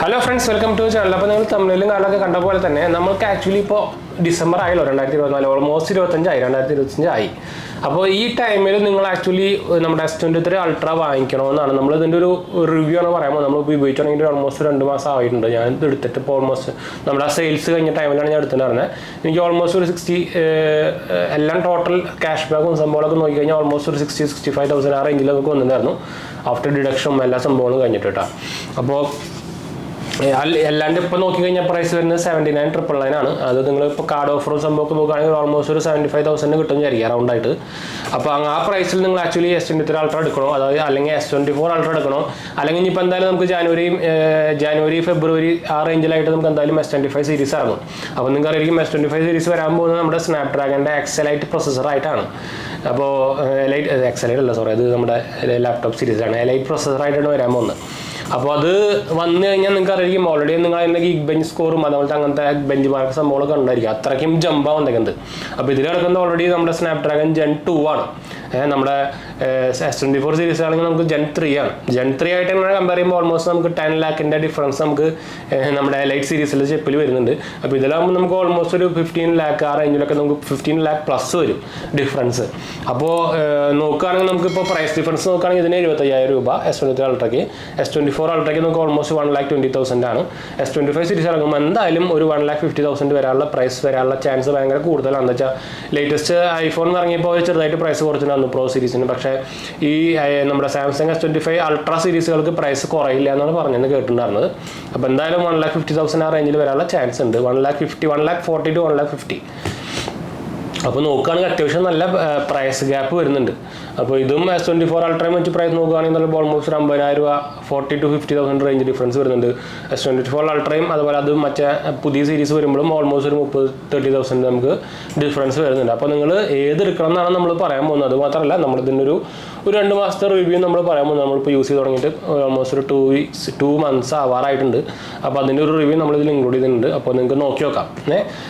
Hello friends, welcome to channel. അപ്പോൾ നിങ്ങൾ തമിഴിലും കാലമൊക്കെ കണ്ട പോലെ തന്നെ നമ്മൾക്ക് ആക്ച്വലി ഇപ്പോൾ ഡിസംബർ ആയല്ലോ, 2024 ഓൾമോസ്റ്റ് 2025 ആയി. അപ്പോൾ ഈ ടൈമിൽ നിങ്ങൾ ആക്ച്വലി നമ്മുടെ S23 അൾട്ര വാങ്ങിക്കണമെന്നാണ് നമ്മൾ ഇതിൻ്റെ ഒരു റിവ്യൂ ആണ് പറയുമ്പോൾ. നമ്മൾ ഉപയോഗിച്ചിട്ടുണ്ടെങ്കിൽ ഓൾമോസ്റ്റ് 2 മാസം ആയിട്ടുണ്ട്. ഞാൻ ഇത് എടുത്തിട്ട് ഇപ്പോൾ ഓൾമോസ്റ്റ് നമ്മുടെ സെയിൽസ് കഴിഞ്ഞ ടൈമിലാണ് ഞാൻ എടുത്തിട്ടുണ്ടായിരുന്നത്. എനിക്ക് ഓൾമോസ്റ്റ് ഒരു 60 എല്ലാം ടോട്ടൽ ക്യാഷ് ബാക്കും സംഭവങ്ങളൊക്കെ നോക്കിക്കഴിഞ്ഞാൽ ഓൾമോസ്റ്റ് ഒരു 60-65,000 ആ റേഞ്ചിൽ നമുക്ക് വന്നിട്ടുണ്ടായിരുന്നു. ആഫ്റ്റർ ഡിഡക്ഷനും എല്ലാ സംഭവങ്ങളും കഴിഞ്ഞിട്ട് കേട്ടോ. അപ്പോൾ അല്ലാണ്ട് ഇപ്പോൾ നോക്കിക്കഴിഞ്ഞാൽ പ്രൈസ് വരുന്നത് 79,999 ആണ്. അത് നിങ്ങളിപ്പോൾ കാർഡ് ഓഫറും സംഭവമൊക്കെ നോക്കുകയാണെങ്കിൽ ഓൾമോസ്റ്റ് ഒരു 75,000 കിട്ടും വിചാരിക്കുക റൗണ്ടായിട്ട്. അപ്പോൾ ആ പ്രൈസിൽ നിങ്ങൾ ആക്ച്വലി S23 അൾട്ര എടുക്കണോ, അതായത് അല്ലെങ്കിൽ S24 അൾട്ര എടുക്കണോ, അല്ലെങ്കിൽ ഇനിയിപ്പോൾ എന്തായാലും നമുക്ക് ജാനുവരി ഫെബ്രുവരി ആ റേഞ്ചിലായിട്ട് നമുക്ക് എന്തായാലും S25 സീരീസ് ഇറങ്ങും. അപ്പോൾ നിങ്ങൾക്ക് അറിയാം S25 സീരീസ് വരാൻ പോകുന്നത് നമ്മുടെ സ്നാപ്ഡ്രാഗണിൻ്റെ എക്സലൈറ്റ് പ്രൊസസ്സറായിട്ടാണ്. അപ്പോൾ എക്സലൈറ്റ് അല്ല, സോറി, അത് നമ്മുടെ ലാപ്ടോപ്പ് സീരീസാണ്. എലൈറ്റ് പ്രൊസസ്സറായിട്ടാണ് വരാൻ പോകുന്നത്. അപ്പോൾ അത് വന്നു കഴിഞ്ഞാൽ നിങ്ങൾക്ക് അറിയാം ഓൾറെഡി നിങ്ങൾ അതിൻ്റെ ഗിഗ് ബെഞ്ച് സ്കോറും അതുപോലത്തെ അങ്ങനത്തെ ബെഞ്ച് മാർക്ക് സംഭവങ്ങളൊക്കെ ഉണ്ടായിരിക്കും. അത്രയ്ക്കും ജമ്പാണ് വന്നേക്കുന്നത്. അപ്പോൾ ഇതിൽ കിടക്കുന്നത് ഓൾറെഡി നമ്മുടെ സ്നാപ്ഡ്രാഗൺ Gen 2 ആണ്. നമ്മുടെ S24 സീരീസ് ആണെങ്കിൽ നമുക്ക് Gen 3 ആണ്. Gen 3 ആയിട്ട് നമ്മൾ കമ്പയർ ചെയ്യുമ്പോൾ ഓൾമോസ്റ്റ് നമുക്ക് 10 lakhിൻ്റെ ഡിഫറൻസ് നമുക്ക് നമ്മുടെ എലൈറ്റ് സീരീസിൽ ചിപ്പിൽ വരുന്നുണ്ട്. അപ്പോൾ ഇതിലാകുമ്പോൾ നമുക്ക് ഓൾമോസ്റ്റ് ഒരു 15 lakh ആ റേഞ്ചിലൊക്കെ നമുക്ക് 15 lakh പ്ലസ് വരും ഡിഫറൻസ്. അപ്പോൾ നോക്കുകയാണെങ്കിൽ നമുക്കിപ്പോൾ പ്രൈസ് ഡിഫറൻസ് നോക്കുകയാണെങ്കിൽ ഇതിന് 75,000 രൂപ S23 അൾട്രയ്ക്ക്. S24 അൾട്രയ്ക്ക് നമുക്ക് ഓൾമോസ്റ്റ് 1,20,000 ആണ്. S25 സീരീസ് ഇറങ്ങുമ്പോൾ എന്തായാലും ഒരു 1,50,000 വരാനുള്ള പ്രൈസ് വരാനുള്ള ചാൻസ് ഭയങ്കര കൂടുതലാണ്. എന്താ വെച്ചാൽ ലേറ്റസ്റ്റ് ഐഫോൺ ഇറങ്ങിയപ്പോൾ ചെറുതായിട്ട് പ്രൈസ് കുറച്ചിട്ടുണ്ടായിരുന്നു പ്രോ സീരീസിന്. പക്ഷേ ഈ നമ്മുടെ സാംസങ് S25 അൾട്ര സീരീസുകൾക്ക് പ്രൈസ് കുറയില്ല എന്നാണ് പറഞ്ഞത് കേട്ടിട്ടുണ്ടായിരുന്നത്. അപ്പോൾ എന്തായാലും 1,50,000 ആ റേഞ്ചിൽ വരാനുള്ള ചാൻസ് ഉണ്ട്. 1,40,000 to 1,50,000. അപ്പോൾ നോക്കുകയാണെങ്കിൽ അത്യാവശ്യം നല്ല പ്രൈസ് ഗ്യാപ്പ് വരുന്നുണ്ട്. അപ്പോൾ ഇതും S24 അൾട്രയും വെച്ച് പ്രൈസ് നോക്കുകയാണെങ്കിൽ നല്ല ഓൾമോസ്റ്റ് ഒരു 50,000 രൂപ 40,000 to 50,000 റേഞ്ച് ഡിഫറൻസ് വരുന്നുണ്ട്. S24 അൾട്രയും അതുപോലെ അതും മറ്റേ പുതിയ സീരീസ് വരുമ്പോഴും ഓൾമോസ്റ്റ് ഒരു 30,000-30,000 നമുക്ക് ഡിഫറൻസ് വരുന്നുണ്ട്. അപ്പോൾ നിങ്ങൾ ഏതെടുക്കണം എന്നാണ് നമ്മൾ പറയാൻ പോകുന്നത്. അത് മാത്രമല്ല നമ്മളിതിൻ്റെ ഒരു 2 മാസത്തെ റിവ്യൂ നമ്മൾ പറയാൻ പോകുന്നത്. നമ്മളിപ്പോൾ യൂസ് ചെയ്ത് തുടങ്ങിയിട്ട് ഓൾമോസ്റ്റ് ഒരു 2 months ആവാറായിട്ടുണ്ട്. അപ്പോൾ അതിൻ്റെ ഒരു റിവ്യൂ നമ്മളിതിൽ ഇൻക്ലൂഡ് ചെയ്തിട്ടുണ്ട്. അപ്പോൾ നിങ്ങൾക്ക് നോക്കി നോക്കാം.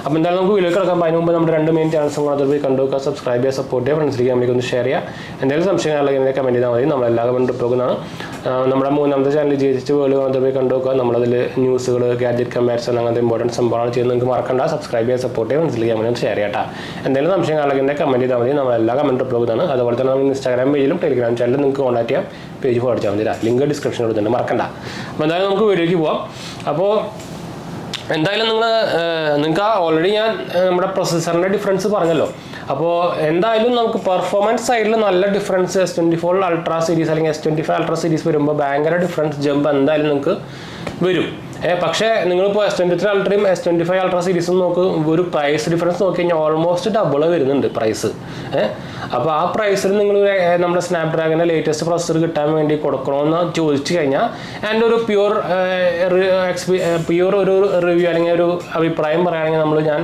അപ്പോൾ എന്തായാലും നമുക്ക് വീഡിയോ കിടക്കാം. അതിന് മുമ്പ് നമ്മുടെ 2 മെയിൻ ചാനൽസും കൂടെ അതിൽ പോയി കണ്ടുവെക്കുക, സബ്സ്ക്രൈബ് ചെയ്യുക, സപ്പോർട്ട് ചെയ്യുക, ഫ്രണ്ട്സിലേക്ക് നമ്മൾക്ക് ഒന്ന് ഷെയർ ചെയ്യുക. എന്തെങ്കിലും സംശയങ്ങളല്ലെങ്കിൽ എന്നെ കമൻറ്റ് ചെയ്താൽ മതി. നമ്മളെല്ലാ കമൻറ്റും പോകുന്നതാണ്. നമ്മുടെ 3ാമത്തെ ചാനൽ GH വേൾഡ് അതിൽ പോയി കണ്ടുവെക്കുക. നമ്മളതിൽ ന്യൂസുകൾ, ഗാഡ്ജറ്റ് കമ്പാരിസൺ അങ്ങനത്തെ ഇമ്പോർട്ടൻറ്റ് സംഭവമാണ് ചെയ്യുന്നത്. നിങ്ങൾക്ക് മറക്കണ്ട, സബ്സ്ക്രൈബ് ചെയ്യുക, സപ്പോർട്ട് ചെയ്യുക, ഫ്രണ്ട്സിലേക്ക് കമൻറ്റ് ഷെയർ ചെയ്യട്ടാ. എന്തെങ്കിലും സംശയങ്ങളല്ലെങ്കിൽ എന്നെ കമൻറ്റ് ചെയ്താൽ മതി. നമ്മളെല്ലാ കമൻറ്റും പോകുന്നതാണ്. അതുപോലെ തന്നെ നമ്മൾ ഇൻസ്റ്റാഗ്രാം പേജിലും ടെലിഗ്രാം ചാനലിലും നിങ്ങൾക്ക് കോൺടാക്ട് ചെയ്യാം. പേജ് ഫോളോ അടിച്ചാൽ മതി. ലിങ്ക് ഡിസ്ക്രിപ്ഷനിൽ കൊടുത്തിട്ടുണ്ട്, മറക്കണ്ട. അപ്പോൾ എന്തായാലും നമുക്ക് വീഡിയോയ്ക്ക് പോവാം. അപ്പോൾ എന്തായാലും നിങ്ങൾക്ക് ഓൾറെഡി ഞാൻ നമ്മുടെ പ്രൊസസ്സറിൻ്റെ ഡിഫറൻസ് പറഞ്ഞല്ലോ. അപ്പോൾ എന്തായാലും നമുക്ക് പെർഫോമൻസ് സൈഡിൽ നല്ല ഡിഫറൻസ് S24 അൾട്ര സീരീസ് അല്ലെങ്കിൽ S25 അൾട്ര സീരീസ് വരുമ്പോൾ ഭയങ്കര ഡിഫറൻസ് ജമ്പ് എന്തായാലും നിങ്ങൾക്ക് വരും. പക്ഷേ നിങ്ങളിപ്പോൾ S23 അൾട്രയും S25 അൾട്ര സീരീസും ഒരു പ്രൈസ് ഡിഫറൻസ് നോക്കി കഴിഞ്ഞാൽ ഓൾമോസ്റ്റ് ഡബിൾ വരുന്നുണ്ട് പ്രൈസ്. അപ്പോൾ ആ പ്രൈസിൽ നിങ്ങൾ നമ്മുടെ സ്നാപ്ഡ്രാഗണിൻ്റെ ലേറ്റസ്റ്റ് പ്രൊസസ്സർ കിട്ടാൻ വേണ്ടി കൊടുക്കണമെന്ന് ചോദിച്ചു കഴിഞ്ഞാൽ എൻ്റെ ഒരു പ്യൂർ ഒരു റിവ്യൂ അല്ലെങ്കിൽ ഒരു അഭിപ്രായം പറയുകയാണെങ്കിൽ ഞാൻ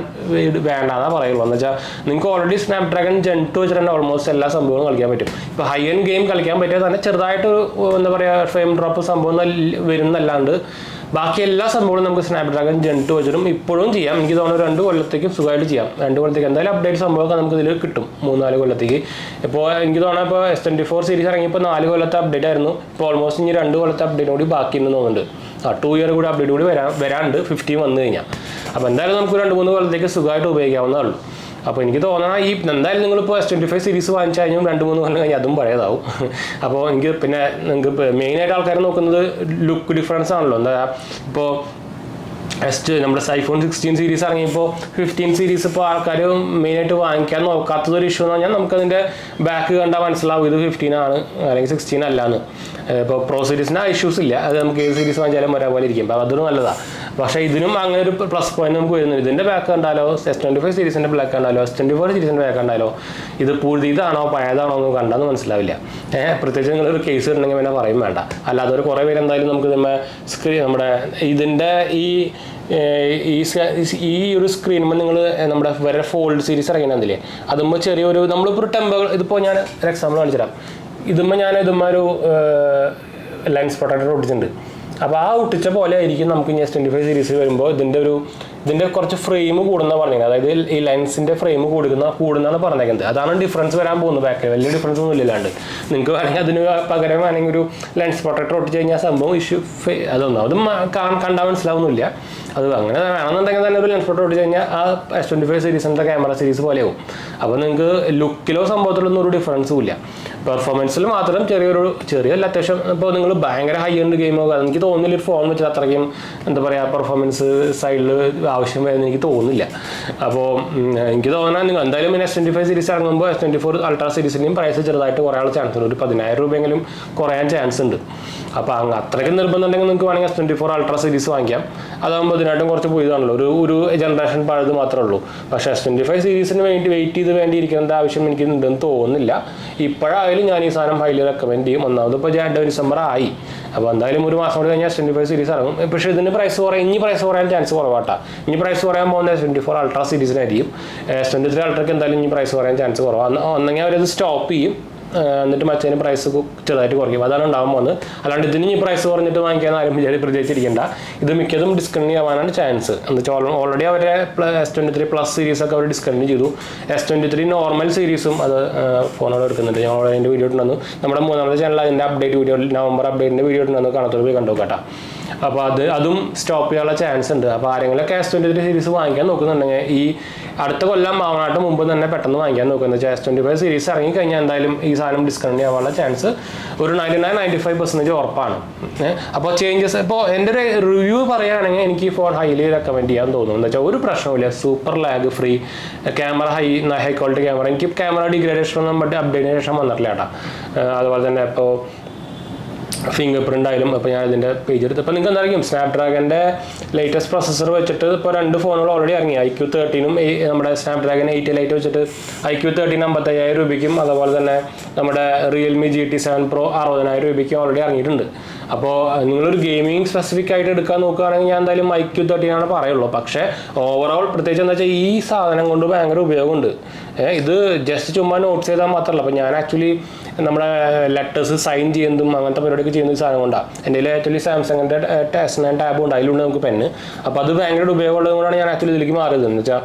വേണ്ടാന്നാ പറയുള്ളൂ. എന്ന് വെച്ചാൽ നിങ്ങൾക്ക് ഓൾറെഡി സ്നാപ്ഡ്രാഗൺ Gen 2 വെച്ചിട്ട് ഓൾമോസ്റ്റ് എല്ലാ സംഭവങ്ങളും കളിക്കാൻ പറ്റും. ഇപ്പോൾ ഹൈ എൻഡ് ഗെയിം കളിക്കാൻ പറ്റിയാൽ തന്നെ ചെറുതായിട്ടൊരു എന്താ പറയുക ഫ്രെയിം ഡ്രോപ്പ് സംഭവം വരുന്നല്ലാണ്ട് ബാക്കി എല്ലാ സംഭവങ്ങളും നമുക്ക് സ്നാപ്ഡ്രാഗൺ Gen 2 വെച്ചിട്ടും ഇപ്പോഴും ചെയ്യാം. എനിക്ക് തോന്നുന്നു 2 കൊല്ലത്തേക്കും സുഖമായിട്ട് ചെയ്യാം. 2 കൊല്ലത്തേക്ക് എന്തായാലും അപ്ഡേറ്റ് സംഭവമൊക്കെ നമുക്ക് ഇതിൽ കിട്ടും 3-4 കൊല്ലത്തേക്ക്. ഇപ്പോൾ എനിക്ക് തോന്നുന്നത് ഇപ്പോൾ S24 സീരീസ് ഇറങ്ങിയപ്പോൾ 4 കൊല്ലത്തെ അപ്ഡേറ്റ് ആയിരുന്നു. ഇപ്പോൾ ഓൾമോസ്റ്റ് ഇനി 2 കൊല്ലത്തെ അപ്ഡേറ്റ് കൂടി ബാക്കിയുണ്ടെന്ന് തോന്നുന്നുണ്ട്. 2 year കൂടി അപ്ഡേറ്റ് കൂടി വരാണ്ട് 15 വന്നു കഴിഞ്ഞാൽ. അപ്പോൾ എന്തായാലും നമുക്ക് 2-3 കൊല്ലത്തേക്ക് സുഖമായിട്ട് ഉപയോഗിക്കാവുന്നതേ ഉള്ളൂ. അപ്പോൾ എനിക്ക് തോന്നുന്നത് എന്തായാലും നിങ്ങളിപ്പോൾ S25 സീരീസ് വാങ്ങിച്ചു കഴിഞ്ഞാൽ 2-3 കൊല്ലം കഴിഞ്ഞാൽ അതും പഴയതാവും. അപ്പോൾ നിങ്ങൾക്ക് മെയിനായിട്ട് ആൾക്കാർ നോക്കുന്നത് ലുക്ക് ഡിഫറൻസ് ആണല്ലോ. എന്താ ഇപ്പോൾ നമ്മുടെ ഐഫോൺ 16 സീരീസ് ഇറങ്ങിയപ്പോൾ 15 സീരീസ് ഇപ്പോൾ ആൾക്കാർ മെയിനായിട്ട് വാങ്ങിക്കാൻ നോക്കാത്തതൊരു ഇഷ്യൂ എന്ന് പറഞ്ഞാൽ നമുക്കതിൻ്റെ ബാക്ക് കണ്ടാൽ മനസ്സിലാവും ഇത് 15 ആണ് അല്ലെങ്കിൽ 16 അല്ലാന്ന്. ഇപ്പോൾ പ്രോ സീരീസിന് ഇഷ്യൂസ് ഇല്ല, അത് നമുക്ക് ഏത് സീരീസ് വാങ്ങിച്ചാലും ഒരേപോലെ ഇരിക്കും. അപ്പോൾ അതൊരു നല്ലതാണ്. പക്ഷേ ഇതിനും അങ്ങനെ ഒരു പ്ലസ് പോയിന്റ് നമുക്ക് വരുന്നുണ്ട്. ഇതിൻ്റെ ബാക്ക് കണ്ടാലോ S25 സീരീസിൻ്റെ ബാക്ക് കണ്ടാലോ S24 സീരീസിൻ്റെ ബാക്ക് കണ്ടാലോ ഇത് പുതിയതാണോ പഴയതാണോ എന്ന് കണ്ടാന്ന് മനസ്സിലാവില്ല. പ്രത്യേകിച്ച് നിങ്ങളൊരു കേസ് ഉണ്ടെങ്കിൽ പിന്നെ പറയും വേണ്ട. അല്ലാതെ ഒരു കുറേ പേര് എന്തായാലും നമുക്ക് നമ്മുടെ ഇതിൻ്റെ ഈ ഒരു സ്ക്രീനുമ്പോൾ നിങ്ങൾ നമ്മുടെ വേറെ ഫോൾഡ് സീരീസ് ഇറങ്ങിയില്ലേ, അതുമ്പോൾ ചെറിയൊരു നമ്മളിപ്പോൾ ഒരു ഇതിപ്പോൾ ഞാൻ ഒരു എക്സാമ്പിൾ കാണിച്ചു തരാം. ഇതുമ്പോൾ ഒരു ലെൻസ് പ്രൊട്ടക്ടർ ഒട്ടിച്ചിട്ടുണ്ട്. അപ്പോൾ ആ ഒട്ടിച്ച പോലെ ആയിരിക്കും നമുക്ക് ഇനി S25 സീരീസ് വരുമ്പോൾ ഇതിൻ്റെ ഒരു ഇതിൻ്റെ കുറച്ച് ഫ്രെയിം കൂടുന്ന പറഞ്ഞത്, അതായത് ഈ ലെൻസിൻ്റെ ഫ്രെയിം കൂടുന്നതാണ് പറഞ്ഞേക്കുന്നത്. അതാണ് ഡിഫറൻസ് വരാൻ പോകുന്നത്. ബാക്കിൽ വലിയ ഡിഫറൻസ് ഒന്നും ഇല്ലാണ്ട് നിങ്ങൾക്ക് വേണമെങ്കിൽ അതിന് പകരം വേണമെങ്കിൽ ഒരു ലെൻസ് പ്രൊട്ടക്ടർ ഒട്ടിച്ച് കഴിഞ്ഞാൽ സംഭവം അതൊന്നും അത് കണ്ടാൽ മനസ്സിലാവുന്നില്ല. അത് അങ്ങനെ വേണമെന്നുണ്ടെങ്കിൽ തന്നെ ഒരു ലെൻസ് പ്രൊട്ടക്ടർ ഒട്ടിച്ച് കഴിഞ്ഞാൽ ആ S25 സീരീസിൻ്റെ ക്യാമറ സീരീസ് പോലെയാവും. അപ്പോൾ നിങ്ങൾക്ക് ലുക്കിലോ സംഭവത്തിലൊന്നും ഒരു ഡിഫറൻസും ഇല്ല. പെർഫോമൻസിൽ മാത്രം ചെറിയല്ല അത്യാവശ്യം. ഇപ്പോൾ നിങ്ങൾ ഭയങ്കര ഹൈ എൻഡ് ഗെയിമോ എനിക്ക് തോന്നുന്നില്ല ഒരു ഫോൺ വെച്ചാൽ അത്രയ്ക്കും എന്താ പറയുക പെർഫോമൻസ് സൈഡിൽ ആവശ്യം വരുന്നത് എനിക്ക് തോന്നുന്നില്ല. അപ്പോൾ എനിക്ക് തോന്നുന്നത് നിങ്ങൾ എന്തായാലും S25 സീരീസ് ഇറങ്ങുമ്പോൾ S24 അൾട്രാ സീരീസിൻ്റെയും പ്രൈസ് ചെറുതായിട്ട് കുറയാനുള്ള ചാൻസ് ഉണ്ട്. ഒരു 10,000 രൂപയെങ്കിലും കുറയാൻ ചാൻസ് ഉണ്ട്. അപ്പോൾ അത്രയ്ക്ക് നിർബന്ധം ഉണ്ടെങ്കിൽ നിങ്ങൾക്ക് വേണമെങ്കിൽ S24 അൾട്രാ സീരീസ് വാങ്ങിക്കാം. അതാകുമ്പോൾ ഇതിനായിട്ടും കുറച്ച് പുതിയതാണല്ലോ, ഒരു ജനറേഷൻ പഴയത് മാത്രമേ ഉള്ളൂ. പക്ഷേ S25 സീരീസിന് വെയിറ്റ് ചെയ്ത് വേണ്ടിയിരിക്കേണ്ട ആവശ്യം എനിക്ക് ഉണ്ടെന്ന് തോന്നുന്നില്ല. ഇപ്പോഴായാലും ഞാൻ ഈ സാധനം ഹൈലി റെക്കമെൻഡ് ചെയ്യും. ഒന്നാമത് ഇപ്പോൾ ഡിസംബർ ആയി, അപ്പോൾ എന്തായാലും ഒരു മാസം കൂടി കഴിഞ്ഞാൽ S25 സീരീസ് ഇറങ്ങും. പക്ഷേ ഇതിന് പ്രൈസ് പറയാൻ ചാൻസ് കുറവാട്ടാ. ഇനി പ്രൈസ് പറയാൻ പോകുന്ന S24 അൾട്രാ സീരീസിനായിരിക്കും. S23 അൾട്രയ്ക്ക് എന്തായാലും ഇനി പ്രൈസ് പറയാൻ ചാൻസ് കുറവാണ്. ഒന്നെങ്കിൽ അവരത് സ്റ്റോപ്പ് ചെയ്യും, എന്നിട്ട് മറ്റേതിന് പ്രൈസ് ചെറുതായിട്ട് കുറയ്ക്കും. അതാണ് ഉണ്ടാകാൻ പോകുന്നത്. അല്ലാണ്ട് ഇതിന് ഈ പ്രൈസ് കുറഞ്ഞിട്ട് വാങ്ങിക്കാൻ ആരും പ്രതീക്ഷിച്ചിരിക്കേണ്ട. ഇത് മിക്കതും ഡിസ്കണ്ടിന്യൂ ആവാനാണ് ചാൻസ്. എന്ന് വെച്ചാൽ ഓൾറെഡി അവരെ S23 പ്ലസ് സീരീസൊക്കെ അവർ ഡിസ്കണ്ടിന്യൂ ചെയ്തു. S23 നോർമൽ സീരീസും അത് ഫോണോട് എടുക്കുന്നുണ്ട്. ഞങ്ങൾ അതിൻ്റെ വീഡിയോ ഇട്ടുണ്ടെന്ന് നമ്മുടെ 3ാമത്തെ ചാനൽ അതിൻ്റെ അപ്ഡേറ്റ് വീഡിയോ നവംബർ അപ്ഡേറ്റിൻ്റെ വീഡിയോ ഇട്ടുണ്ടെന്ന് കാണാത്തോട് പോയി കണ്ടു കേട്ടോ. അപ്പോൾ അതും സ്റ്റോപ്പ് ചെയ്യാനുള്ള ചാൻസ് ഉണ്ട്. അപ്പോൾ ആരെങ്കിലുമൊക്കെ S23 സീരീസ് വാങ്ങിക്കാൻ നോക്കുന്നുണ്ടെങ്കിൽ ഈ അടുത്ത കൊല്ലം ആവണായിട്ട് മുമ്പ് തന്നെ പെട്ടെന്ന് വാങ്ങിക്കാൻ നോക്കുന്നത്. S25 സീരീസ് ഇറങ്ങിക്കഴിഞ്ഞാൽ എന്തായാലും ഈ സാധനം ഡിസ്കണ്ടിന്യൂ ആവാനുള്ള ചാൻസ് ഒരു 99-95% ഉറപ്പാണ്. അപ്പോൾ ചേഞ്ചസ് ഇപ്പോൾ എൻ്റെ ഒരു റിവ്യൂ പറയുകയാണെങ്കിൽ എനിക്ക് ഈ ഫോൺ ഹൈലി റെക്കമെൻഡ് ചെയ്യാൻ തോന്നുന്നു. എന്ന് വെച്ചാൽ ഒരു പ്രശ്നമില്ല, super lag free camera, high quality camera. എനിക്ക് ക്യാമറ ഡിഗ്രേഡേഷൻ ഒന്നും അപ്ഡേറ്റിന് ശേഷം വന്നിട്ടില്ല കേട്ടോ. അതുപോലെ തന്നെ ഇപ്പോൾ ഫിംഗർ പ്രിൻ്റ് ആയാലും ഇപ്പോൾ ഞാൻ ഇതിൻ്റെ പേജ് എടുത്ത് ഇപ്പോൾ നിങ്ങൾക്ക് എന്തായിരിക്കും സ്നാപ്ഡ്രാഗൻ്റെ ലേറ്റസ്റ്റ് പ്രൊസസ്സർ വെച്ചിട്ട് ഇപ്പോൾ 2 ഫോണുകൾ ഓൾറെഡി ഇറങ്ങി. iQ13ഉം നമ്മുടെ സ്നാപ്ഡ്രാഗൻ 8 ലൈറ്റ് വെച്ചിട്ട് iQ13 55,000 രൂപയ്ക്കും അതുപോലെ തന്നെ നമ്മുടെ റിയൽമി GT7 Pro 60,000 രൂപയ്ക്കും ഓൾറെഡി ഇറങ്ങിയിട്ടുണ്ട്. അപ്പോൾ നിങ്ങളൊരു ഗെയിമിംഗ് സ്പെസിഫിക് ആയിട്ട് എടുക്കാൻ നോക്കുകയാണെങ്കിൽ ഞാൻ എന്തായാലും iQ13 ആണ് പറയുള്ളൂ. പക്ഷേ ഓവറോൾ പ്രത്യേകിച്ച് എന്താ വെച്ചാൽ ഈ സാധനം കൊണ്ട് ഭയങ്കര ഉപയോഗമുണ്ട്. ഇത് ജസ്റ്റ് ചുമ്മാ നോട്ട്സ് ചെയ്താൽ മാത്രമല്ല. അപ്പോൾ ഞാൻ ആക്ച്വലി നമ്മുടെ ലെറ്റേഴ്സ് സൈൻ ചെയ്യുന്നതും അങ്ങനത്തെ പരിപാടിയൊക്കെ ചെയ്യുന്ന ഈ സാധനം കൊണ്ടാണ്. എൻ്റെ കയ്യിൽ ആക്ച്വലി സാംസങ്ങിൻ്റെ S9 ടാബ് ഉണ്ട്, അതിലുണ്ട് നമുക്ക് പെണ്ണ്. അപ്പോൾ അത് ഭയങ്കര ഉപയോഗമുള്ളത് കൊണ്ടാണ് ഞാൻ ആക്ച്വലി ഇതിലേക്ക് മാറിയത്. എന്ന് വെച്ചാൽ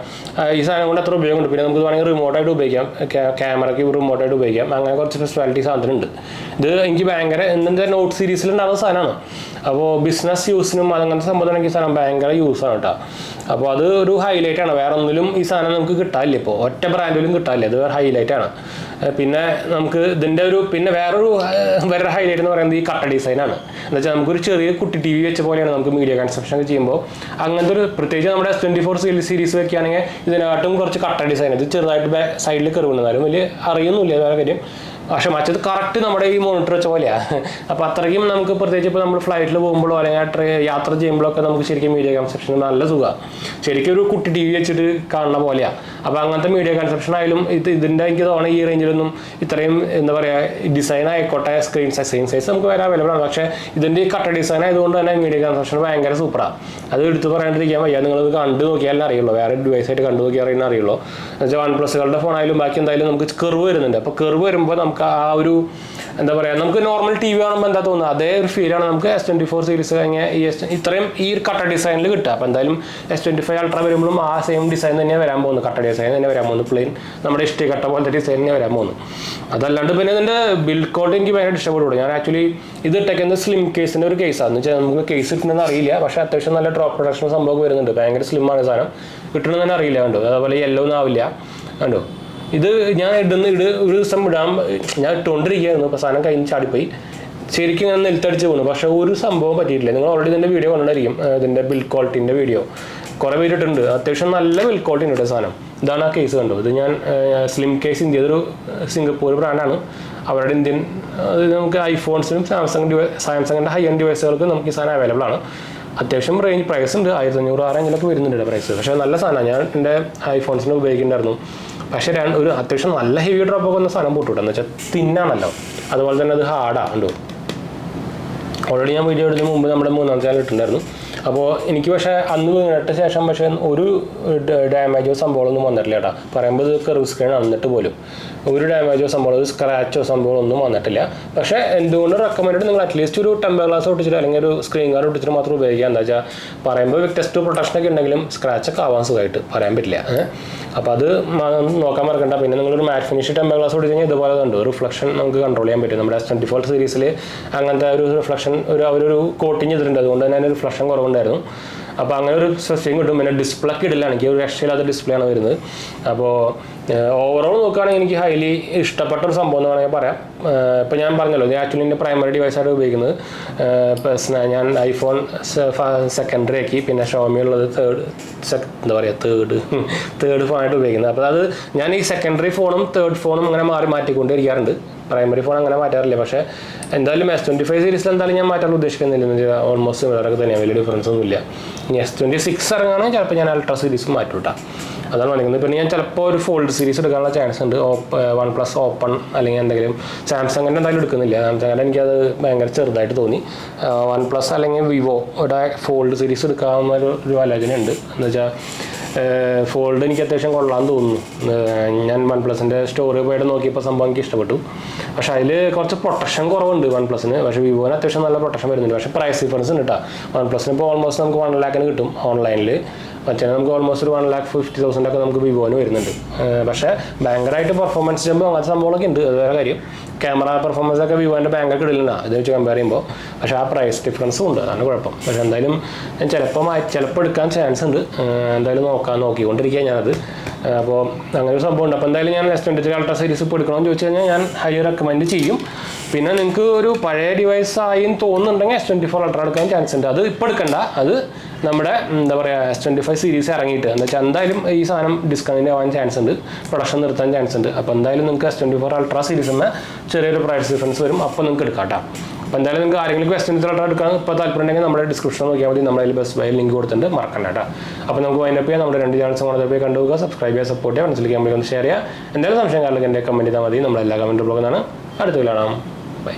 ഈ സാധനം കൊണ്ട് അത്ര ഉപയോഗമുണ്ട്. പിന്നെ നമുക്ക് വേണമെങ്കിൽ റിമോട്ടായിട്ട് ഉപയോഗിക്കാം, ക്യാമറയ്ക്ക് റിമോട്ടായിട്ട് ഉപയോഗിക്കാം. അങ്ങനെ കുറച്ച് സ്പെഷ്യാലിറ്റി സാധനമുണ്ട്. ഇത് എനിക്ക് ഭയങ്കര എന്താ നോട്ട് സീരീസിലുണ്ടാകുന്ന സാധനമാണ്. അപ്പോൾ ബിസിനസ് യൂസിനും അങ്ങനത്തെ സംഭവത്തിനൊക്കെ ഈ സാധനം ഭയങ്കര യൂസാണ് കേട്ടോ. അപ്പോൾ അത് ഒരു ഹൈലൈറ്റ് ആണ്. വേറെ ഒന്നിലും ഈ സാധനം നമുക്ക് കിട്ടാനില്ല, ഇപ്പോൾ ഒറ്റ ബ്രാൻഡിലും കിട്ടാനില്ല. അത് വേറെ ഹൈലൈറ്റ് ആണ്. പിന്നെ നമുക്ക് ഇതിൻ്റെ പിന്നെ വേറെ ഹൈലൈറ്റ് എന്ന് പറയുന്നത് ഈ കട്ട ഡിസൈനാണ്. എന്ന് വെച്ചാൽ നമുക്കൊരു ചെറിയ കുട്ടി TV വെച്ച പോലെയാണ് നമുക്ക് മീഡിയ കൺസപ്ഷൻ ഒക്കെ ചെയ്യുമ്പോൾ. അങ്ങനത്തെ ഒരു പ്രത്യേകിച്ച് നമ്മുടെ S24 സീരീസ് വെക്കുകയാണെങ്കിൽ ഇതിനെക്കാട്ടും കുറച്ച് കട്ട ഡിസൈൻ. ഇത് ചെറുതായിട്ട് സൈഡിൽ കയറുന്നതായാലും വലിയ അറിയുന്നില്ല വേറെ കാര്യം. പക്ഷെ മറ്റത് കറക്റ്റ് നമ്മുടെ ഈ മോണിറ്റർ വെച്ച പോലെയാണ്. അപ്പോൾ അത്രയ്ക്കും നമുക്ക് പ്രത്യേകിച്ച് ഇപ്പോൾ നമ്മൾ ഫ്ലൈറ്റിൽ പോകുമ്പോഴോ അല്ലെങ്കിൽ യാത്ര ചെയ്യുമ്പോഴൊക്കെ നമുക്ക് ശരിക്കും മീഡിയ കൺസെപ്ഷൻ നല്ല സുഖമാണ്. ശരിക്കും ഒരു കുട്ടി TV വെച്ചിട്ട് കാണുന്ന പോലെയാണ്. അപ്പോൾ അങ്ങനത്തെ മീഡിയ കൺസെപ്ഷൻ ആയാലും ഇതിൻ്റെ എനിക്ക് തോന്നുന്നു ഈ റേഞ്ചിലൊന്നും ഇത്രയും എന്താ പറയുക ഡിസൈൻ ആയിക്കോട്ടെ, സ്ക്രീൻ സൈസ് നമുക്ക് വരെ അവൈലബിൾ ആണ്. പക്ഷേ ഇതിൻ്റെ ഈ കട്ട ഡിസൈൻ ആയതുകൊണ്ട് തന്നെ മീഡിയ കൺസെപ്ഷൻ ഭയങ്കര സൂപ്പറാണ്. അത് എടുത്ത് പറയാണ്ടിരിക്കാൻ വയ്യ. നിങ്ങളത് കണ്ടു നോക്കിയാലും അറിയുള്ളൂ, വേറെ ഡിവൈസായിട്ട് കണ്ടു നോക്കിയാൽ അറിയുന്ന അറിയുള്ളൂ. എന്നുവെച്ചാൽ OnePlusകളുടെ ഫോണായാലും ബാക്കി എന്തായാലും നമുക്ക് കർവ് വരുന്നുണ്ട്. അപ്പോൾ കർവ് വരുമ്പോൾ നമുക്ക് ആ ഒരു എന്താ പറയുക, നമുക്ക് നോർമൽ TV കാണുമ്പോൾ എന്താ തോന്നുന്നത് അതേ ഒരു ഫീലാണ് നമുക്ക് S24 സീരീസ് കഴിഞ്ഞാൽ ഇത്രയും ഈ കട്ട ഡിസൈനിൽ കിട്ടുക. അപ്പോൾ എന്തായാലും S25 അൾട്രാ വരുമ്പോഴും ആ സെയിം ഡിസൈൻ തന്നെ വരാൻ പോകുന്നു, കട്ട ഡിസൈൻ തന്നെ വരാൻ പോകുന്നു, പ്ലെയിൻ നമ്മുടെ ഇഷ്ടി കട്ട പോലത്തെ ഡിസൈൻ തന്നെ വരാൻ പോകുന്നു. അതല്ലാണ്ട് പിന്നെ ഇതിൻ്റെ ബിൽഡ് ക്വാളിറ്റി എനിക്ക് ഭയങ്കര ഇഷ്ടപ്പെടുള്ളൂ. ഞാൻ ആക്ച്വലി ഇത് ഇട്ടേക്കുന്നത് സ്ലിം കേസിൻ്റെ ഒരു കേസാണ്. എന്ന് വെച്ചാൽ നമുക്ക് കേസ് കിട്ടുന്നതെന്ന് അറിയില്ല, പക്ഷേ അത്യാവശ്യം നല്ല ഡ്രോപ്പ് പ്രൊഡക്ഷൻ സംഭവം വരുന്നുണ്ട്. ഭയങ്കര സ്ലിമ്മാണ് സാധനം, കിട്ടണമെന്ന് തന്നെ അറിയില്ല. കണ്ടോ, അതേപോലെ യെല്ലോ ഒന്നും ആവില്ല. കണ്ടോ, ഇത് ഞാൻ ഒരു ദിവസം ഞാൻ ഇട്ടുകൊണ്ടിരിക്കുകയായിരുന്നു. അപ്പോൾ സാധനം കയ്യിൽ നിന്ന് ചാടിപ്പോയി ശരിക്കും ഞാൻ നെൽത്തടിച്ച് പോകുന്നു. പക്ഷേ ഒരു സംഭവം പറ്റിയിട്ടില്ല. നിങ്ങൾ ഓൾറെഡി ഇതിൻ്റെ വീഡിയോ കണ്ടിരിക്കും, ഇതിൻ്റെ ബിൽഡ് ക്വാളിറ്റിൻ്റെ വീഡിയോ കുറേ പേര് ഇട്ടിട്ടുണ്ട്. അത്യാവശ്യം നല്ല ബിൽഡ് ക്വാളിറ്റി ഉണ്ട് സാധനം. ഇതാണ് ആ കേസ്. കണ്ടോ, ഇത് ഞാൻ സ്ലിം കേസ് ഇന്ത്യ, ഇതൊരു സിംഗപ്പൂർ ബ്രാൻഡാണ്. അവരുടെ ഇന്ത്യൻ നമുക്ക് ഐഫോൺസിനും സാംസങ്ങിൻ്റെ ഹൈ എൻഡ് ഡിവൈസുകൾക്ക് നമുക്ക് ഈ സാധനം അവൈലബിൾ ആണ്. അത്യാവശ്യം പ്രൈസ് ഉണ്ട്, 1500 റേഞ്ചിലൊക്കെ വരുന്നുണ്ട് പ്രൈസ്. പക്ഷേ നല്ല സാധനമാണ്. ഞാൻ എൻ്റെ ഐഫോൺസിന് ഉപയോഗിക്കുന്നുണ്ടായിരുന്നു. പക്ഷേ ഒരു അത്യാവശ്യം നല്ല ഹെവി ഡ്രോപ്പൊക്കെ ഒന്ന് സാധനം പൊട്ടുവിട്ടു. എന്ന് വെച്ചാൽ തിന്നാണല്ലോ, അതുപോലെ തന്നെ അത് ഹാർഡാണ്. കണ്ടോ, ഓൾറെഡി ഞാൻ വീഡിയോ എടുത്തതിന് മുമ്പ് നമ്മുടെ 3ാം ചാനൽ ഇട്ടുണ്ടായിരുന്നു. അപ്പോൾ എനിക്ക് പക്ഷേ അന്ന് വീണിട്ട് ശേഷം പക്ഷേ ഒരു ഡാമേജോ സംഭവങ്ങളൊന്നും വന്നിട്ടില്ല കേട്ടോ. പറയുമ്പോൾ ഇത് കർവ് സ്ക്രീൻ എന്നിട്ട് പോലും ഒരു ഡാമേജോ സംഭവം ഒരു സ്ക്രാച്ചോ സംഭവങ്ങളൊന്നും വന്നിട്ടില്ല. പക്ഷേ എന്തുകൊണ്ട് റെക്കമെൻഡ് നിങ്ങൾ അറ്റ്ലീസ്റ്റ് ഒരു ടെമ്പർ ഗ്ലാസ് ഒട്ടിച്ചിട്ട് അല്ലെങ്കിൽ ഒരു സ്ക്രീൻ ഗാർഡ് ഒട്ടിച്ചിട്ട് മാത്രം ഉപയോഗിക്കുക. എന്താ വെച്ചാൽ പറയുമ്പോൾ വിക്ടസ് പ്രൊട്ടക്ഷനൊക്കെ ഉണ്ടെങ്കിലും സ്ക്രാച്ചൊക്കെ ആവാൻ സുഖമായിട്ട് പറയാൻ പറ്റില്ല. അപ്പോൾ അത് നോക്കാൻ മറക്കണ്ട. പിന്നെ നിങ്ങളൊരു മാറ്റ് ഫിനിഷ് ടെമ്പർ ഗ്ലാസ് ഒട്ടിച്ച് കഴിഞ്ഞാൽ ഇതുപോലെ ഉണ്ട് റിഫ്ലക്ഷൻ നമുക്ക് കൺട്രോൾ ചെയ്യാൻ പറ്റും. നമ്മുടെ S24 സീരീസിൽ അങ്ങനത്തെ ഒരു റിഫ്ലക്ഷൻ അവരൊരു കോട്ടിങ് ചെയ്തിട്ടുണ്ട്. അതുകൊണ്ട് തന്നെ അതിന് റിഫ്ലക്ഷൻ കുറവുണ്ടായിരുന്നു. അപ്പോൾ അങ്ങനെ ഒരു സെറ്റിംഗ് കിട്ടും. പിന്നെ ഡിസ്പ്ലേ ഒക്കെ ഇടില്ല, എനിക്ക് ഒരു രക്ഷയില്ലാത്ത ഡിസ്പ്ലേ ആണ് വരുന്നത്. അപ്പോൾ ഓവറോൾ നോക്കുകയാണെങ്കിൽ എനിക്ക് ഹൈലി ഇഷ്ടപ്പെട്ട ഒരു സംഭവം എന്ന് വേണമെങ്കിൽ പറയാം. ഇപ്പോൾ ഞാൻ പറഞ്ഞല്ലോ, ഇത് ആക്ച്വലി എൻ്റെ പ്രൈമറി ഡിവൈസായിട്ട് ഉപയോഗിക്കുന്നത്. ഞാൻ ഐഫോൺ സെക്കൻഡറി ആക്കി, പിന്നെ ഷോമി ഉള്ളത് തേർഡ് ഫോണായിട്ട് ഉപയോഗിക്കുന്നത്. അപ്പോൾ അത് ഞാൻ ഈ സെക്കൻഡറി ഫോണും തേർഡ് ഫോണും അങ്ങനെ മാറ്റിക്കൊണ്ടിരിക്കാറുണ്ട്. പ്രൈമറി ഫോൺ അങ്ങനെ മാറ്റാറില്ല. പക്ഷേ എന്തായാലും S25 സീരീസിൽ എന്തായാലും ഞാൻ മാറ്റാൻ ഉദ്ദേശിക്കുന്നില്ല. ഓൾമോസ്റ്റ് സിമിലറൊക്കെ തന്നെയാണ്, വലിയ ഡിഫറൻസ് ഒന്നുമില്ല. ഇനി S26 ഇറങ്ങുകയാണെങ്കിൽ ചിലപ്പോൾ ഞാൻ അൾട്രാ സീരീസ് മാറ്റും കേട്ടോ. അതാണ് പറയുന്നത്. പിന്നെ ഞാൻ ചിലപ്പോൾ ഒരു ഫോൾഡ് സീരീസ് എടുക്കാനുള്ള ചാൻസ് ഉണ്ട്. OnePlus ഓപ്പൺ അല്ലെങ്കിൽ എന്തെങ്കിലും. സാംസങ്ങിൻ്റെ എന്തായാലും എടുക്കുന്നില്ല. സാംസങ്ങിൻ്റെ എനിക്കത് ഭയങ്കര ചെറുതായിട്ട് തോന്നി. OnePlus അല്ലെങ്കിൽ വിവോയുടെ ഫോൾഡ് സീരീസ് എടുക്കാവുന്ന ഒരു ആലോചന ഉണ്ട്. എന്ന് വെച്ചാൽ ഫോൾഡ് എനിക്ക് അത്യാവശ്യം കൊള്ളാമെന്ന് തോന്നുന്നു. ഞാൻ OnePlusൻ്റെ സ്റ്റോറി പോയിട്ട് നോക്കിയപ്പോൾ സംഭവം എനിക്ക് ഇഷ്ടപ്പെട്ടു. പക്ഷേ അതിൽ കുറച്ച് പ്രൊട്ടക്ഷൻ കുറവുണ്ട് OnePlusന്. പക്ഷേ വിവോന് അത്യാവശ്യം നല്ല പ്രൊട്ടക്ഷൻ വരുന്നുണ്ട്. പക്ഷേ പ്രൈസ് ഡിഫറൻസ് ഉണ്ട് കേട്ടോ. OnePlusന് ഇപ്പോൾ ഓൾമോസ്റ്റ് നമുക്ക് 1 lakhന് കിട്ടും ഓൺലൈനിൽ. മറ്റേ നമുക്ക് ഓൾമോസ്റ്റ് ഒരു 1,50,000 ഒക്കെ നമുക്ക് വിവോന് വരുന്നുണ്ട്. പക്ഷേ ഭയങ്കരമായിട്ട് പെർഫോമൻസ് ചെയ്യുമ്പോൾ അങ്ങനത്തെ സംഭവങ്ങളൊക്കെ ഉണ്ട്. അത് വേറെ കാര്യം. ക്യാമറ പെർഫോമൻസ് ഒക്കെ വിവോൻ്റെ ബാങ്കൊക്കെ ഇടില്ല ഇത് വെച്ച് കമ്പയർ ചെയ്യുമ്പോൾ. പക്ഷേ ആ പ്രൈസ് ഡിഫറൻസും ഉണ്ട്, അതാണ് കുഴപ്പം. പക്ഷേ എന്തായാലും ഞാൻ ചിലപ്പോൾ എടുക്കാൻ ചാൻസ് ഉണ്ട്. എന്തായാലും നോക്കിക്കൊണ്ടിരിക്കുക ഞാനത്. അപ്പോൾ അങ്ങനെ ഒരു സംഭവം ഉണ്ട്. അപ്പോൾ എന്തായാലും ഞാൻ S23 അൾട്രാ സീരീസ് ഇപ്പോൾ എടുക്കണമെന്ന് ചോദിച്ചു കഴിഞ്ഞാൽ ഞാൻ ഹൈലി റെക്കമെൻഡ് ചെയ്യും. പിന്നെ നിങ്ങൾക്ക് ഒരു പഴയ ഡിവൈസ് ആയി തോന്നുന്നുണ്ടെങ്കിൽ S24 അൾട്രാ എടുക്കാൻ ചാൻസ് ഉണ്ട്. അത് ഇപ്പോൾ എടുക്കണ്ട, അത് നമ്മുടെ എന്താ പറയുക S25 സീരീസ് ഇറങ്ങിയിട്ട് എന്താ വെച്ചാൽ എന്തായാലും ഈ സാധനം ഡിസ്കണ്ടിന്യൂ ആവാൻ ചാൻസ് ഉണ്ട്, പ്രൊഡക്ഷൻ നിർത്താൻ ചാൻസ് ഉണ്ട്. അപ്പോൾ എന്തായാലും നിങ്ങൾക്ക് S24 അൾട്രാ സീരീസിന് ചെറിയൊരു പ്രൈസ് ഡിഫറൻസ് വരും. അപ്പോൾ നിങ്ങൾക്ക് എടുക്കാം കേട്ടോ. അപ്പോൾ എന്തായാലും നിങ്ങൾക്ക് ആരെങ്കിലും S23 അൾട്രാ എടുക്കാൻ ഇപ്പോൾ താല്പര്യമുണ്ടെങ്കിൽ നമ്മുടെ ഡിസ്ക്രിപ്ഷൻ നോക്കിയാൽ മതി. നമ്മുടെ അതിൽ ബെസ്റ്റ് ബൈ ലിങ്ക് കൊടുത്തിട്ടുണ്ട്, മറക്കണ്ട കേട്ടോ. അപ്പോൾ നമുക്ക് വൈൻഡപ്പ് ചെയ്യാം. നമ്മുടെ 2 ചാനൽസും കൂടെ പോയി കണ്ടുപോകുക, സബ്സ്ക്രൈബ് ചെയ്യുക, സപ്പോർട്ട് ചെയ്യുക, മനസ്സിലേക്ക് ഒന്ന് ഷെയർ ചെയ്യുക. എന്തായാലും സംശയം കാരണം എൻ്റെ കമൻറ്റ് ചെയ്താൽ മതി. നമ്മളെല്ലാ കമൻറ്റ് ബ്ലോഗിൽ നിന്നാണ്. അടുത്ത കാണാം. ബൈ.